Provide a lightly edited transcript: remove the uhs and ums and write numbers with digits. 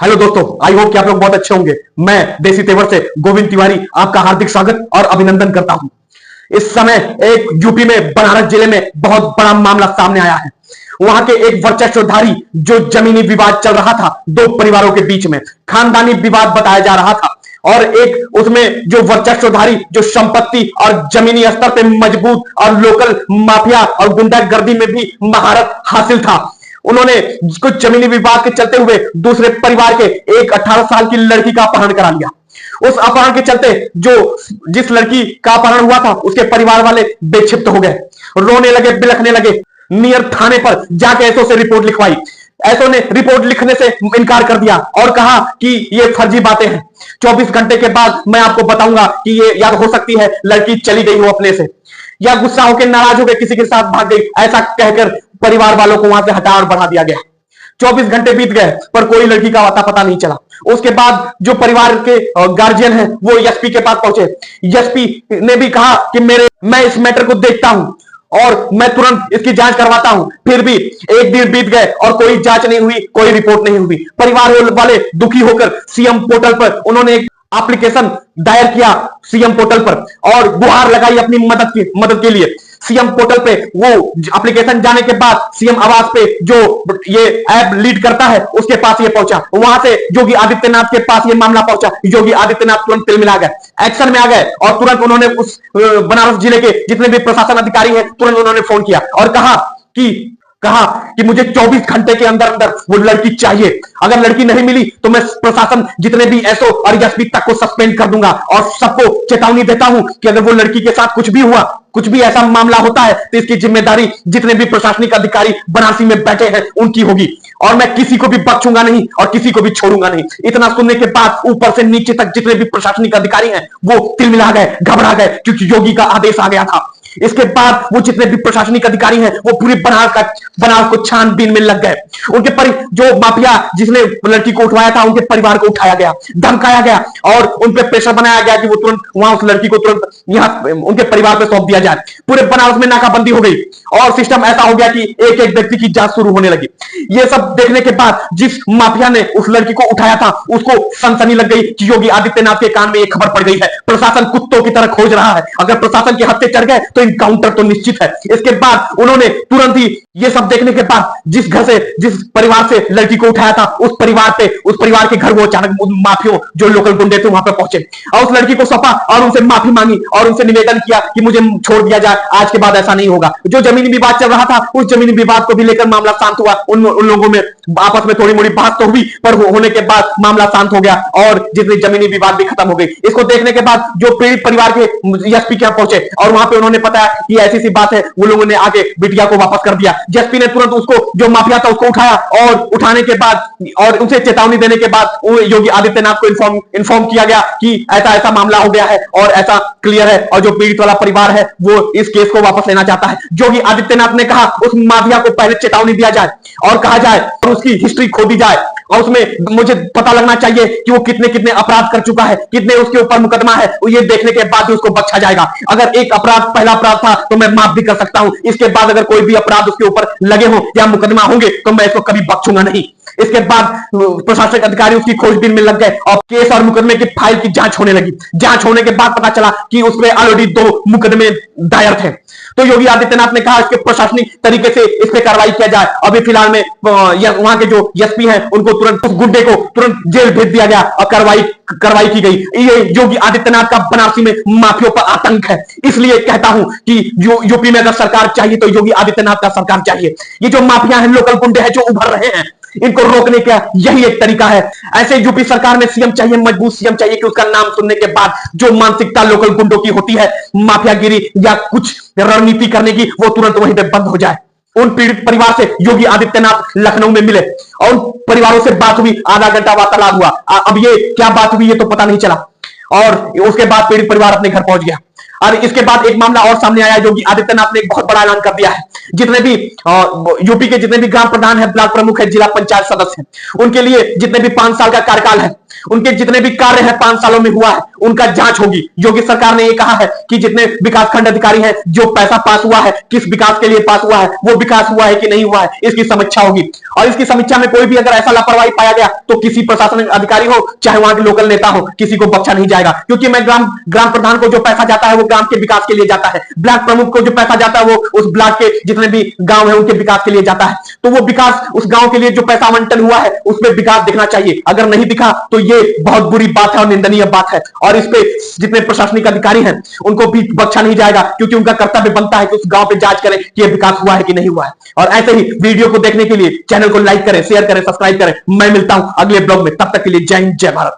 Hello दोस्तों, I hope कि आप लोग बहुत अच्छे होंगे। मैं देसी तेवर से गोविंद तिवारी आपका हार्दिक स्वागत और अभिनंदन करता हूं। इस समय एक यूपी में बनारस जिले में बहुत बड़ा मामला सामने आया है। वहां के एक वर्चस्वधारी जो जमीनी विवाद चल रहा था दो परिवारों के बीच में, खानदानी विवाद बताया जा रहा था, और एक उसमें जो वर्चस्वधारी जो संपत्ति और जमीनी स्तर पे मजबूत और लोकल माफिया और गुंडागर्दी में भी महारत हासिल था, उन्होंने कुछ जमीनी विवाद के चलते हुए दूसरे परिवार के एक 18 साल की लड़की का अपहरण करा लिया। उस अपहरण के चलते जो जिस लड़की का अपहरण हुआ था उसके परिवार वाले बेक्षिप्त हो गए, रोने लगे, बिलखने लगे। नियर थाने पर जाके एसओ से रिपोर्ट लिखवाई। एसओ ने रिपोर्ट लिखने से इनकार कर दिया और कहा कि ये फर्जी बातें हैं। 24 घंटे के बाद मैं आपको बताऊंगा कि ये या हो सकती है लड़की चली गई हो अपने से, या गुस्सा होकर नाराज होकर किसी के साथ भाग गई, ऐसा कहकर परिवार वालों को वहां से हटा और बढ़ा दिया गया। 24 घंटे बीत गए पर कोई लड़की का अता पता नहीं चला। उसके बाद जो परिवार के गार्जियन हैं वो एसपी के पास पहुंचे। एसपी ने भी कहा कि मैं इस मैटर को देखता हूं और मैं तुरंत इसकी जांच करवाता हूं। फिर भी एक दिन बीत गए और कोई जांच नहीं हुई, कोई रिपोर्ट नहीं हुई। परिवार वाले दुखी होकर सीएम पोर्टल पर उन्होंने एक एप्लीकेशन दायर किया सीएम पोर्टल पर और गुहार लगाई अपनी मदद के लिए। सीएम पोर्टल पे वो एप्लीकेशन जाने के बाद सीएम आवास पे जो ये ऐप लीड करता है उसके पास ये पहुंचा। वहां से योगी आदित्यनाथ के पास ये मामला पहुंचा। योगी आदित्यनाथ तुरंत तिलमिला गए, एक्शन में आ गए और तुरंत उन्होंने उस बनारस जिले के जितने भी प्रशासन अधिकारी हैं तुरंत उन्होंने फोन किया और कहा कि मुझे 24 घंटे के अंदर अंदर वो लड़की चाहिए। अगर लड़की नहीं मिली तो मैं प्रशासन जितने भी एसओ और एसपी तक को सस्पेंड कर दूंगा और सबको चेतावनी देता हूं कि अगर वो लड़की के साथ कुछ भी हुआ, कुछ भी ऐसा मामला होता है तो इसकी जिम्मेदारी जितने भी प्रशासनिक अधिकारी बनारसी में बैठे हैं उनकी होगी और मैं किसी को भी बख्शूंगा नहीं और किसी को भी छोड़ूंगा नहीं। इतना सुनने के बाद ऊपर से नीचे तक जितने भी प्रशासनिक अधिकारी हैं वो तिलमिला गए, घबरा गए, क्योंकि योगी का आदेश आ गया था। इसके बाद वो जितने भी प्रशासनिक अधिकारी हैं वो पूरे बनारस को छानबीन में लग गए। जो माफिया जिसने लड़की को उठवाया था उनके परिवार को उठाया गया, धमकाया गया और उन पर प्रेशर बनाया गया कि वो तुरंत वहां उस लड़की को तुरंत यहाँ उनके परिवार पे सौंप दिया जाए। पूरे बनारस में नाकाबंदी हो गई और सिस्टम ऐसा हो गया कि एक एक व्यक्ति की जांच शुरू होने लगी। ये सब देखने के बाद जिस माफिया ने उस लड़की को उठाया था उसको सनसनी लग गई कि योगी आदित्यनाथ के कान में एक खबर पड़ गई है, प्रशासन कुत्तों की तरह खोज रहा है, अगर प्रशासन के हत्थे चढ़ गए तो इनकाउंटर तो निश्चित है। इसके बाद उन्होंने तुरंत ही ये सब देखने के बाद जिस परिवार से लड़की को उठाया था उस परिवार के घर वो अचानक माफियों जो लोकल गुंडे थे वहां पर पहुंचे और उस लड़की को सौंपा और उनसे माफी मांगी और उनसे निवेदन किया कि मुझे छोड़ दिया जाए, आज के बाद ऐसा नहीं होगा। जो जमीनी विवाद चल रहा था उस जमीनी विवाद को भी लेकर मामला शांत हुआ। उन लोगों में आपस में थोड़ी मोड़ी बात तो हुई पर होने के बाद मामला शांत हो गया और जितनी जमीनी विवाद भी खत्म हो गई। इसको देखने के बाद जो पीड़ित परिवार के एसपी के पहुंचे और वहां पे उन्होंने बताया कि ऐसी सी बात है, वो लोगों ने आगे बिटिया को वापस कर दिया। एसपी ने तुरंत उसको जो माफिया था उसको उठाया और उठाने के बाद और उनसे चेतावनी देने के बाद योगी आदित्यनाथ को इन्फॉर्म किया गया कि ऐसा ऐसा मामला हो गया है और ऐसा क्लियर है और जो पीड़ित वाला परिवार है वो इस केस को वापस लेना चाहता है। योगी आदित्यनाथ ने कहा उस माफिया को पहले चेतावनी दिया जाए और कहा जाए और उसकी हिस्ट्री खोदी जाए और उसमें मुझे पता लगना चाहिए कि वो कितने कितने अपराध कर चुका है, कितने उसके ऊपर मुकदमा है। ये देखने के बाद ही उसको बख्शा जाएगा। अगर एक पहला अपराध था तो मैं माफ भी कर सकता हूं, इसके बाद अगर कोई भी अपराध उसके ऊपर लगे हो या मुकदमा होंगे तो मैं इसको कभी बख्शूंगा नहीं। इसके बाद प्रशासनिक अधिकारी उसकी खोजबीन में लग गए और केस और मुकदमे की फाइल की जांच होने लगी। जांच होने के बाद पता चला कि उसमें ऑलरेडी 2 मुकदमे दायर थे। तो योगी आदित्यनाथ ने कहा इसके प्रशासनिक तरीके से इस पे कार्रवाई किया जाए। अभी फिलहाल में वहां के जो एसपी हैं उनको तुरंत उस गुंडे को तुरंत जेल भेज दिया गया और कार्रवाई की गई। ये योगी आदित्यनाथ का बनारसी में माफियों पर आतंक है। इसलिए कहता हूं कि यूपी में अगर सरकार चाहिए तो योगी आदित्यनाथ का सरकार चाहिए। ये जो माफिया हैं, लोकल गुंडे हैं जो उभर रहे हैं, इनको रोकने का यही एक तरीका है। ऐसे यूपी सरकार में सीएम चाहिए, मजबूत सीएम चाहिए कि उसका नाम सुनने के बाद जो मानसिकता लोकल गुंडों की होती है, माफियागिरी या कुछ रणनीति करने की, वो तुरंत वहीं पे बंद हो जाए। उन पीड़ित परिवार से योगी आदित्यनाथ लखनऊ में मिले और उन परिवारों से बात हुई, आधा घंटा वार्तालाप हुआ। अब ये क्या बात हुई ये तो पता नहीं चला और उसके बाद पीड़ित परिवार अपने घर पहुंच गया। और इसके बाद एक मामला और सामने आया। योगी आदित्यनाथ ने एक बहुत बड़ा ऐलान कर दिया है। जितने भी यूपी के जितने भी ग्राम प्रधान है, ब्लॉक प्रमुख है, जिला पंचायत सदस्य है, उनके लिए जितने भी 5 साल का कार्यकाल है उनके जितने भी कार्य हैं 5 सालों में हुआ है उनका जांच होगी। योगी सरकार ने यह कहा है कि जितने विकासखंड अधिकारी हैं, जो पैसा पास हुआ है, किस विकास के लिए पास हुआ है, वो विकास हुआ है कि नहीं हुआ है, इसकी समीक्षा होगी। और इसकी समीक्षा में कोई भी अगर ऐसा लापरवाही पाया गया तो किसी प्रशासनिक अधिकारी हो चाहे वहां के लोकल नेता हो, किसी को बख्शा नहीं जाएगा। क्योंकि मैं ग्राम प्रधान को जो पैसा जाता है वो ग्राम के विकास के लिए जाता है, ब्लॉक प्रमुख को जो पैसा जाता है वो उस ब्लॉक के जितने भी गांव है उनके विकास के लिए जाता है। तो वो विकास, उस गांव के लिए जो पैसा आवंटन हुआ है उसमें विकास दिखना चाहिए। अगर नहीं दिखा तो ये बहुत बुरी बात है और निंदनीय बात है, और इस पे जितने प्रशासनिक अधिकारी हैं उनको भी बख्शा नहीं जाएगा, क्योंकि उनका कर्तव्य बनता है कि उस गांव पे जांच करें कि यह विकास हुआ है कि नहीं हुआ है। और ऐसे ही वीडियो को देखने के लिए चैनल को लाइक करें, शेयर करें, सब्सक्राइब करें। मैं मिलता हूं अगले ब्लॉग में, तब तक के लिए जय हिंद, जय भारत।